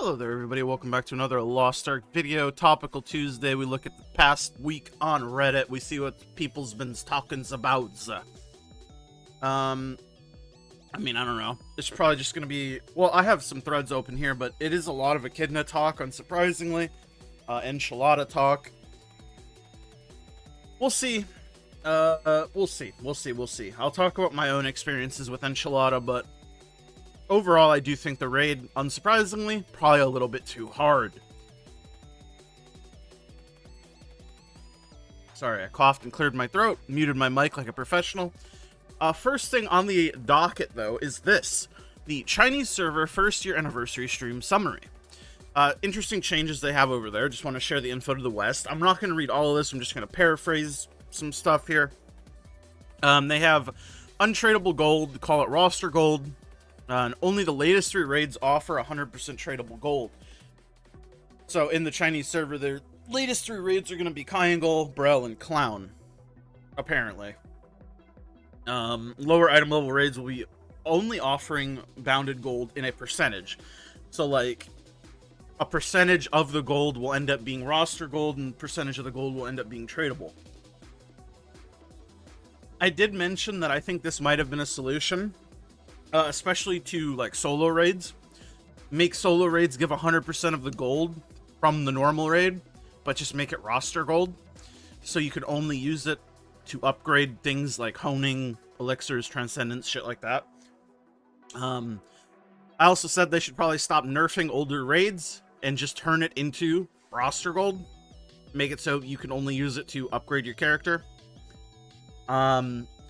Hello there, everybody. Welcome back to another Lost Ark video. Topical Tuesday. We look at the past week on Reddit. We see what people's been talking about. I mean, I don't know. It's probably just going to be... Well, I have some threads open here, but it is a lot of Echidna talk, unsurprisingly. Enchilada talk. We'll see. We'll see. I'll talk about my own experiences with Enchilada, but... overall, I do think the raid, unsurprisingly, probably a little bit too hard. Sorry, I coughed and cleared my throat, muted my mic like a professional. First thing on the docket, though, is this. The Chinese server first year anniversary stream summary. Interesting changes they have over there. Just want to share the info to the West. I'm not going to read all of this. I'm just going to paraphrase some stuff here. They have untradeable gold, call it roster gold. And only the latest 3 raids offer 100% tradable gold. So in the Chinese server, their latest 3 raids are going to be Triangle, Brel, and Clown. Apparently. Lower item level raids will be only offering bounded gold in a percentage. So like, a percentage of the gold will end up being roster gold, and percentage of the gold will end up being tradable. I did mention that I think this might have been a solution. Especially to like solo raids. Make solo raids give 100% of the gold from the normal raid, but just make it roster gold, so you could only use it to upgrade things like honing, elixirs, transcendence, shit like that. I also said they should probably stop nerfing older raids and just turn it into roster gold. Make it so you can only use it to upgrade your character.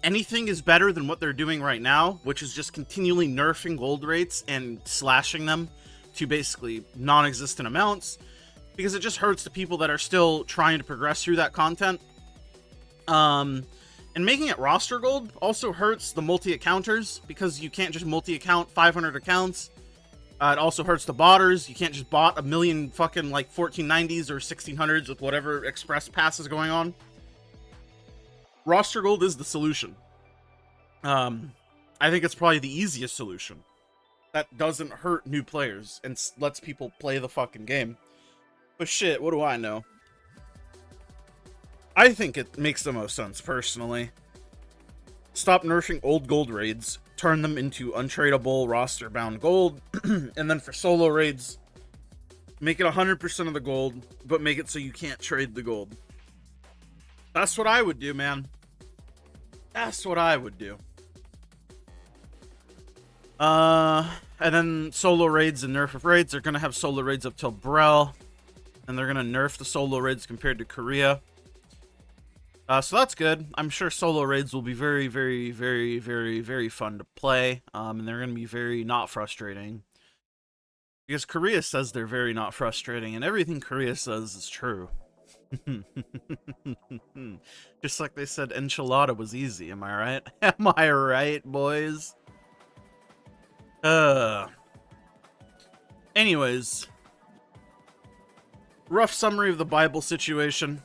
Anything is better than what they're doing right now, which is just continually nerfing gold rates and slashing them to basically non-existent amounts, because it just hurts the people that are still trying to progress through that content. And making it roster gold also hurts the multi-accounters, because you can't just multi-account 500 accounts. It also hurts the botters. You can't just bot a million fucking like 1490s or 1600s with whatever express pass is going on. Roster gold is the solution. I think it's probably the easiest solution. That doesn't hurt new players and lets people play the fucking game. But shit, what do I know? I think it makes the most sense, personally. Stop nerfing old gold raids, turn them into untradeable roster-bound gold, and then for solo raids, make it 100% of the gold, but make it so you can't trade the gold. That's what I would do, man. That's what I would do. And then solo raids and nerf of raids. They're going to have solo raids up till Brel. And they're going to nerf the solo raids compared to Korea. So that's good. I'm sure solo raids will be very, very, very, very, very fun to play. And they're going to be very not frustrating. Because Korea says they're very not frustrating. And everything Korea says is true. Just like they said enchilada was easy, am I right? Am I right, boys? Anyways, rough summary of the Bible situation.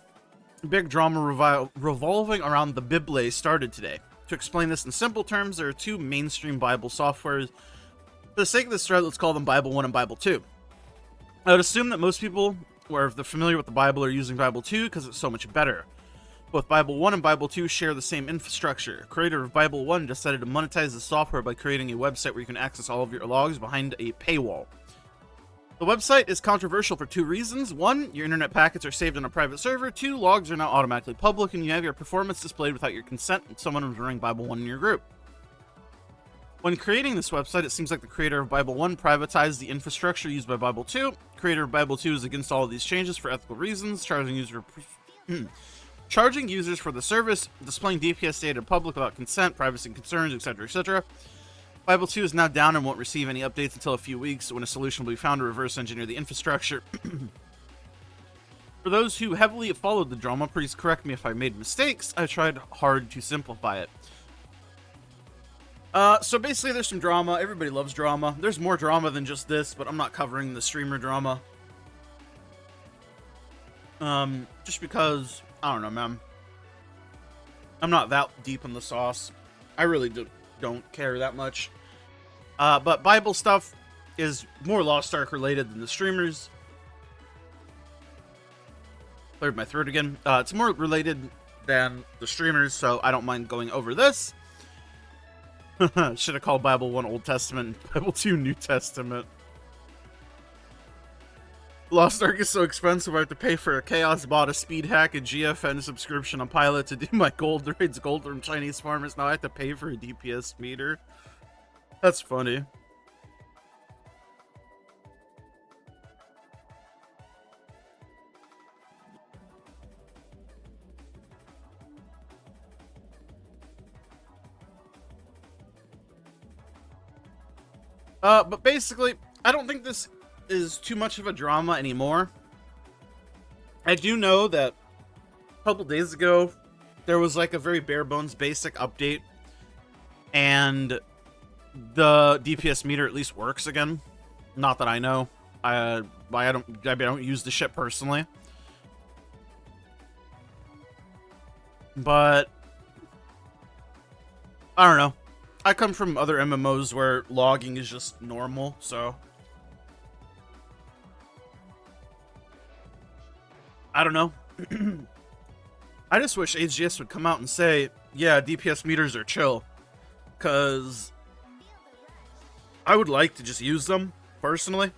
Big drama revolving around the Bible started today. To explain this in simple terms, there are 2 mainstream Bible softwares. For the sake of this thread, let's call them Bible 1 and Bible 2. I would assume that most people, where if they're familiar with the Bible, are using Bible 2 because it's so much better. Both Bible 1 and Bible 2 share the same infrastructure. Creator of Bible 1 decided to monetize the software by creating a website where you can access all of your logs behind a paywall. The website is controversial for 2 reasons. 1, your internet packets are saved on a private server. 2, logs are now automatically public and you have your performance displayed without your consent and someone was running Bible 1 in your group. When creating this website, it seems like the creator of Bible 1 privatized the infrastructure used by Bible 2. Creator of Bible 2 is against all of these changes for ethical reasons, charging users for the service, displaying DPS data to public without consent, privacy concerns, etc., etc. Bible 2 is now down and won't receive any updates until a few weeks when a solution will be found to reverse engineer the infrastructure. For those who heavily followed the drama, please correct me if I made mistakes. I tried hard to simplify it. So basically there's some drama. Everybody loves drama. There's more drama than just this, but I'm not covering the streamer drama. Just because, I don't know, man. I'm not that deep in the sauce. I really don't care that much. But Bible stuff, is more Lost Ark related than the streamers. Cleared my throat again. It's more related than the streamers, so I don't mind going over this. Should have called Bible 1 Old Testament and Bible 2 New Testament. Lost Ark is so expensive, I have to pay for a Chaos bot, a speed hack, a GFN subscription, a pilot to do my gold raids, gold from Chinese farmers. Now I have to pay for a DPS meter. That's funny. But basically, I don't think this is too much of a drama anymore. I do know that a couple days ago, there was like a very bare bones basic update, and the DPS meter at least works again. Not that I know. I don't use the shit personally. But I don't know. I come from other MMOs where logging is just normal, so I don't know. I just wish AGS would come out and say, yeah, DPS meters are chill. Because I would like to just use them, personally.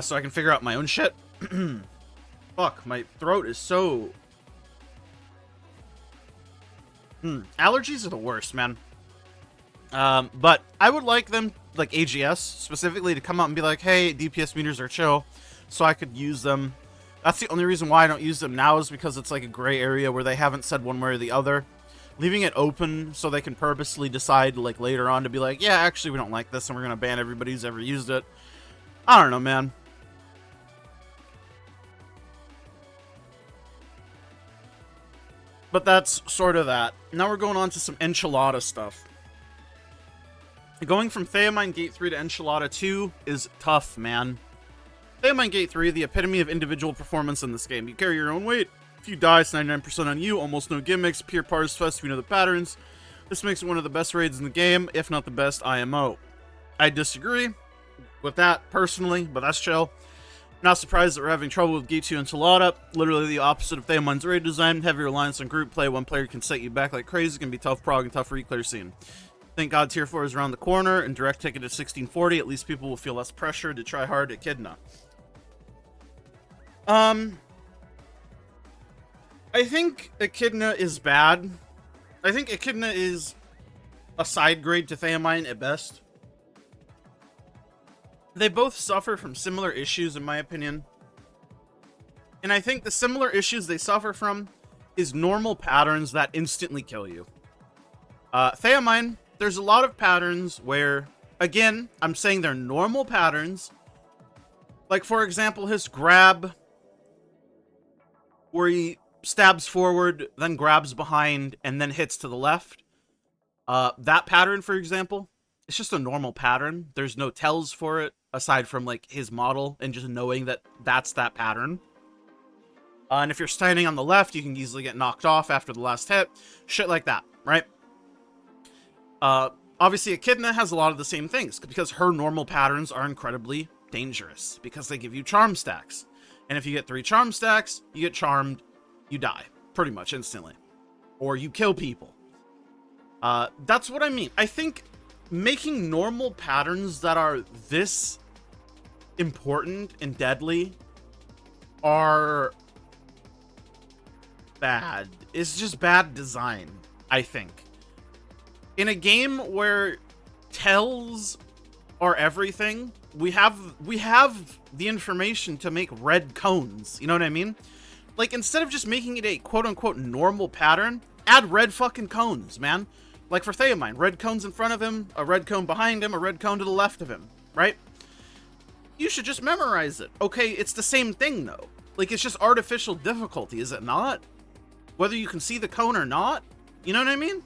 So I can figure out my own shit. Fuck, my throat is so... Allergies are the worst, man. But I would like them, like AGS, specifically, to come out and be like, hey, DPS meters are chill, so I could use them. That's the only reason why I don't use them now, is because it's like a gray area where they haven't said one way or the other. Leaving it open so they can purposely decide, like, later on to be like, yeah, actually, we don't like this, and we're gonna ban everybody who's ever used it. I don't know, man. But that's sort of that. Now we're going on to some enchilada stuff. Going from Theine Gate 3 to Enchilada 2 is tough, man. Theine Gate 3, the epitome of individual performance in this game. You carry your own weight. If you die, it's 99% on you. Almost no gimmicks. Pure parse fest, we know the patterns. This makes it one of the best raids in the game, if not the best IMO. I disagree with that, personally, but that's chill. Not surprised that we're having trouble with Gate 2 Enchilada. Literally the opposite of Theine's raid design. Heavy reliance on group play. One player can set you back like crazy. It can be tough prog and tough reclear scene. Thank God Tier 4 is around the corner, and direct ticket is 1640. At least people will feel less pressure to try hard at Echidna. I think Echidna is bad. I think Echidna is a side grade to Theine at best. They both suffer from similar issues, in my opinion. And I think the similar issues they suffer from is normal patterns that instantly kill you. Theine, there's a lot of patterns where, again, I'm saying they're normal patterns. Like, for example, his grab, where he stabs forward, then grabs behind, and then hits to the left. That pattern, for example, it's just a normal pattern. There's no tells for it, aside from, like, his model, and just knowing that that's that pattern. And if you're standing on the left, you can easily get knocked off after the last hit. Shit like that, right? Obviously, Echidna has a lot of the same things, because her normal patterns are incredibly dangerous, because they give you charm stacks. And if you get 3 charm stacks, you get charmed, you die, pretty much instantly. Or you kill people. That's what I mean. I think making normal patterns that are this important and deadly are bad. It's just bad design, I think. In a game where tells are everything, we have the information to make red cones. You know what I mean? Like, instead of just making it a quote-unquote normal pattern, add red fucking cones, man. Like for Theine, red cones in front of him, a red cone behind him, a red cone to the left of him, right? You should just memorize it. Okay, it's the same thing, though. Like, it's just artificial difficulty, is it not? Whether you can see the cone or not? You know what I mean?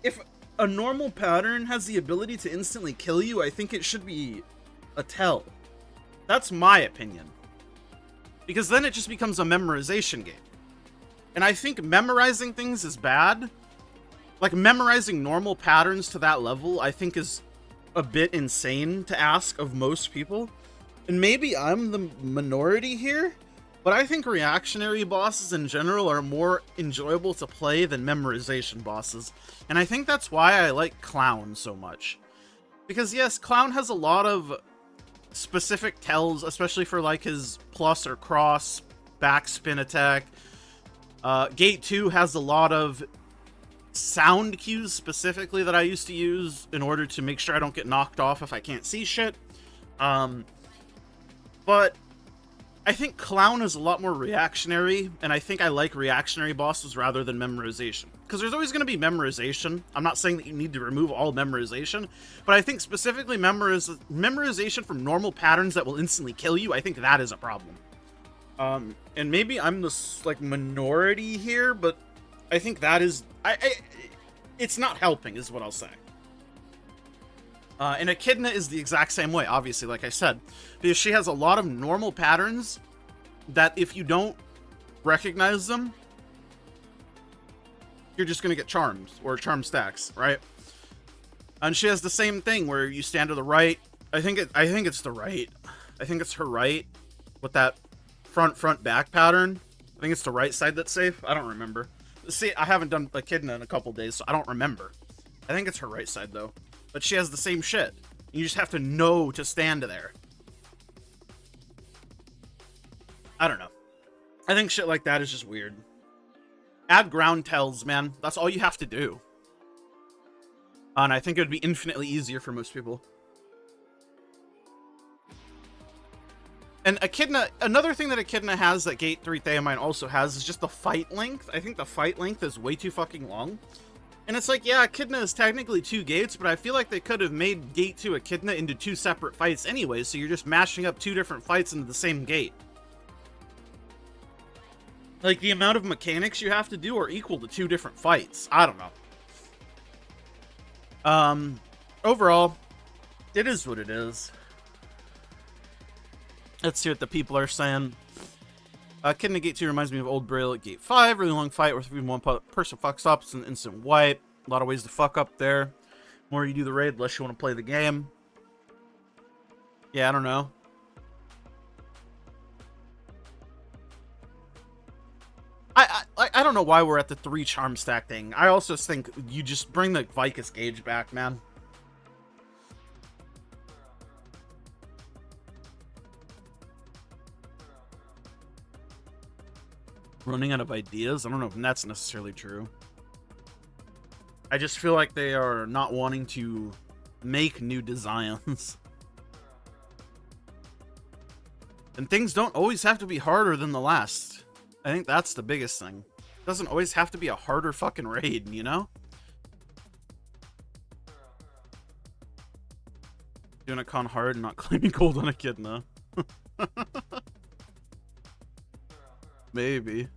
If a normal pattern has the ability to instantly kill you, I think it should be a tell. That's my opinion. Because then it just becomes a memorization game. And I think memorizing things is bad. Like, memorizing normal patterns to that level, I think is a bit insane to ask of most people. And maybe I'm the minority here, but I think reactionary bosses in general are more enjoyable to play than memorization bosses. And I think that's why I like Clown so much. Because yes, Clown has a lot of specific tells, especially for like his plus or cross, backspin attack. Gate 2 has a lot of sound cues specifically that I used to use in order to make sure I don't get knocked off if I can't see shit. But I think Clown is a lot more reactionary, and I think I like reactionary bosses rather than memorization. Because there's always going to be memorization. I'm not saying that you need to remove all memorization, but I think specifically memorization from normal patterns that will instantly kill you, I think that is a problem. And maybe I'm the like minority here, but I think that is it's not helping, is what I'll say. And Echidna is the exact same way, obviously, like I said, because she has a lot of normal patterns that if you don't recognize them, you're just gonna get charmed or charm stacks, right? And she has the same thing where you stand to the right. I think it's the right. I think it's her right with that front back pattern. I think it's the right side that's safe. I don't remember. See, I haven't done Echidna in a couple days, so I don't remember. I think it's her right side though. But she has the same shit. You just have to know to stand there. I don't know. I think shit like that is just weird. Add ground tells, man. That's all you have to do. And I think it would be infinitely easier for most people. And Echidna, another thing that Echidna has that Gate 3 Theine also has is just the fight length. I think the fight length is way too fucking long. And it's like, yeah, Echidna is technically 2 gates, but I feel like they could have made Gate 2 Echidna into 2 separate fights anyway, so you're just mashing up 2 different fights into the same gate. Like, the amount of mechanics you have to do are equal to 2 different fights. I don't know. Overall, it is what it is. Let's see what the people are saying. Echidna Gate 2 reminds me of Old Braille at Gate 5. Really long fight where even one person fucks up. It's an instant wipe. A lot of ways to fuck up there. The more you do the raid, the less you want to play the game. Yeah, I don't know. I don't know why we're at the 3 charm stack thing. I also think you just bring the Vicus gauge back, man. Running out of ideas? I don't know if that's necessarily true. I just feel like they are not wanting to make new designs. And things don't always have to be harder than the last. I think that's the biggest thing. It doesn't always have to be a harder fucking raid, you know? Doing a con hard and not claiming gold on Echidna. Maybe.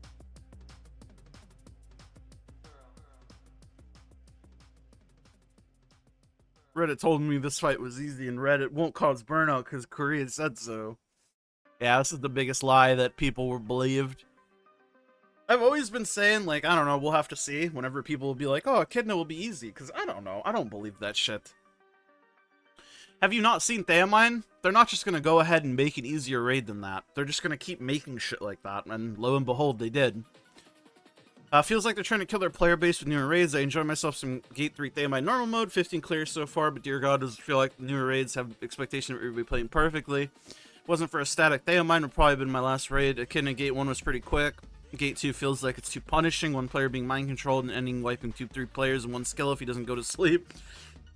Reddit told me this fight was easy and Reddit won't cause burnout because Korea said so. Yeah, this is the biggest lie that people were believed. I've always been saying, like, I don't know, we'll have to see whenever people will be like, oh, Echidna will be easy, because I don't know, I don't believe that shit. Have you not seen Theine? They're not just going to go ahead and make an easier raid than that. They're just going to keep making shit like that, and lo and behold, they did. Feels like they're trying to kill their player base with newer raids. I enjoy myself some Gate 3 Theine normal mode, 15 clears so far, but dear god, does it feel like the newer raids have expectation of everybody playing perfectly. Wasn't for a static Theine would probably have been my last raid. Echidna Gate 1 was pretty quick. Gate 2 feels like it's too punishing, one player being mind controlled and ending wiping 2-3 players in one skill if he doesn't go to sleep.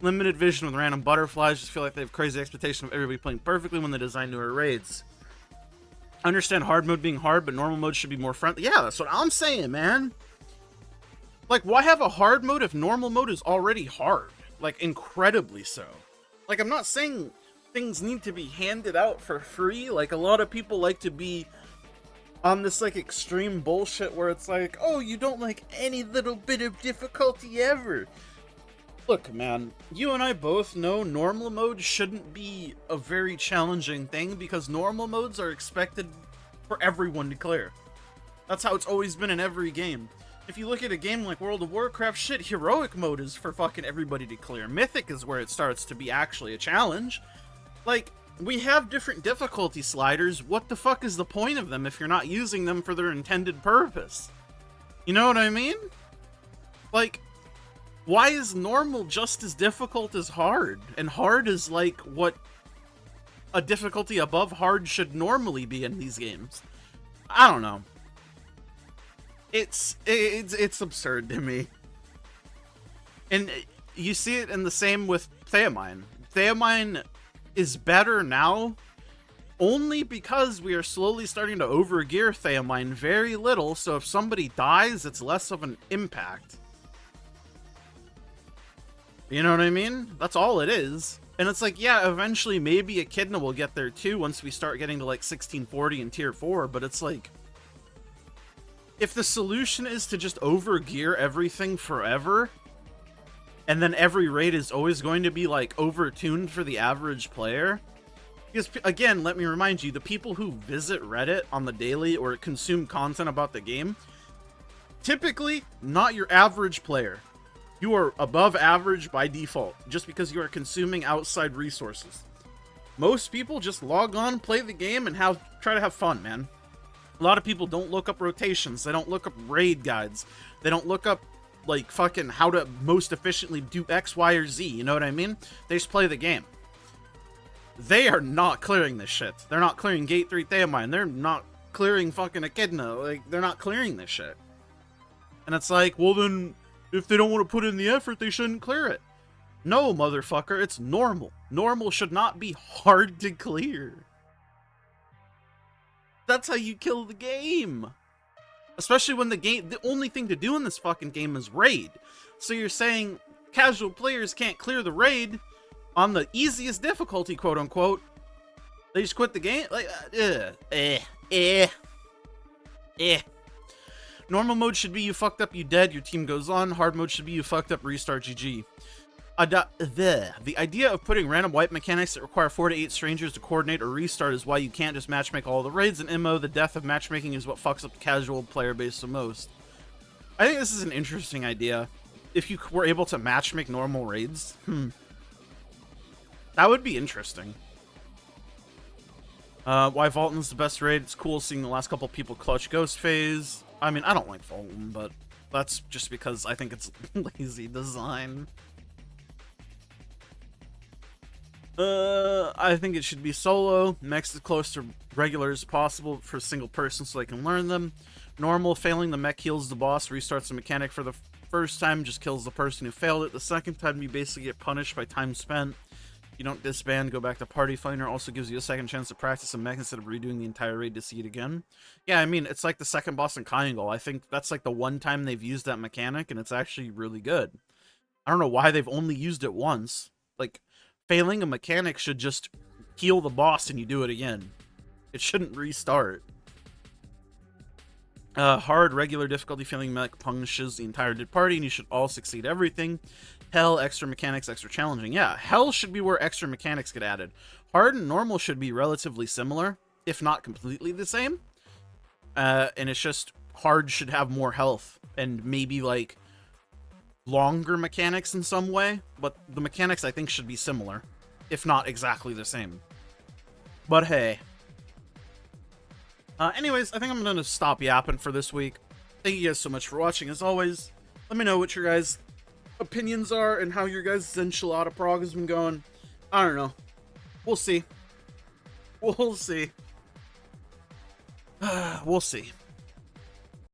Limited vision with random butterflies, just feel like they have crazy expectation of everybody playing perfectly when they design newer raids. I understand hard mode being hard, but normal mode should be more friendly. Yeah, that's what I'm saying, man. Like, why have a hard mode if normal mode is already hard? Like, incredibly so. Like, I'm not saying things need to be handed out for free. Like, a lot of people like to be on this, like, extreme bullshit where it's like, oh, you don't like any little bit of difficulty ever. Look, man, you and I both know normal mode shouldn't be a very challenging thing because normal modes are expected for everyone to clear. That's how it's always been in every game. If you look at a game like World of Warcraft, shit, heroic mode is for fucking everybody to clear. Mythic is where it starts to be actually a challenge. Like, we have different difficulty sliders. What the fuck is the point of them if you're not using them for their intended purpose? You know what I mean? Like, why is normal just as difficult as hard? And hard is like what a difficulty above hard should normally be in these games. I don't know. It's absurd to me. And you see it in the same with Theine. Theine is better now only because we are slowly starting to overgear Theine very little, so if somebody dies, it's less of an impact. You know what I mean? That's all it is. And it's like, yeah, eventually maybe Echidna will get there too once we start getting to like 1640 in tier 4, but it's like, if the solution is to just overgear everything forever, and then every raid is always going to be like overtuned for the average player, because again, let me remind you, the people who visit Reddit on the daily or consume content about the game, typically not your average player. You are above average by default, just because you are consuming outside resources. Most people just log on, play the game, and try to have fun, man. A lot of people don't look up rotations, they don't look up raid guides, they don't look up, like, fucking how to most efficiently do X, Y, or Z, you know what I mean? They just play the game. They are not clearing this shit. They're not clearing Gate 3 Theine, they're not clearing fucking Echidna, like, they're not clearing this shit. And it's like, well then, if they don't want to put in the effort, they shouldn't clear it. No, motherfucker, it's normal. Normal should not be hard to clear. That's how you kill the game. Especially when the only thing to do in this fucking game is raid. So you're saying casual players can't clear the raid on the easiest difficulty, quote unquote. They just quit the game? Like, Normal mode should be you fucked up, you dead, your team goes on. Hard mode should be you fucked up, restart, GG. The idea of putting random wipe mechanics that require 4 to 8 strangers to coordinate or restart is why you can't just matchmake all the raids in MO. The death of matchmaking is what fucks up the casual player base the most. I think this is an interesting idea. If you were able to matchmake normal raids, that would be interesting. Why Vulcan's the best raid? It's cool seeing the last couple people clutch Ghost Phase. I mean, I don't like Vulcan, but that's just because I think it's lazy design. I think it should be solo. Mechs as close to regular as possible for a single person so they can learn them. Normal, failing the mech heals the boss, restarts the mechanic for the first time, just kills the person who failed it. The second time, you basically get punished by time spent. You don't disband, go back to Party Finder. Also gives you a second chance to practice a mech instead of redoing the entire raid to see it again. Yeah, I mean, it's like the second boss in Triangle. I think that's like the one time they've used that mechanic, and it's actually really good. I don't know why they've only used it once. Like, failing a mechanic should just heal the boss and you do it again. It shouldn't restart. Hard, regular difficulty, failing mech punishes the entire dead party, and you should all succeed everything. Hell, extra mechanics, extra challenging. Yeah, hell should be where extra mechanics get added. Hard and normal should be relatively similar, if not completely the same. And it's just, hard should have more health, and maybe, like, longer mechanics in some way, but the mechanics I think should be similar, if not exactly the same. But hey. Anyways, I think I'm gonna stop yapping for this week. Thank you guys so much for watching. As always, let me know what your guys' opinions are and how your guys' enchilada prog has been going. I don't know. We'll see. We'll see. We'll see.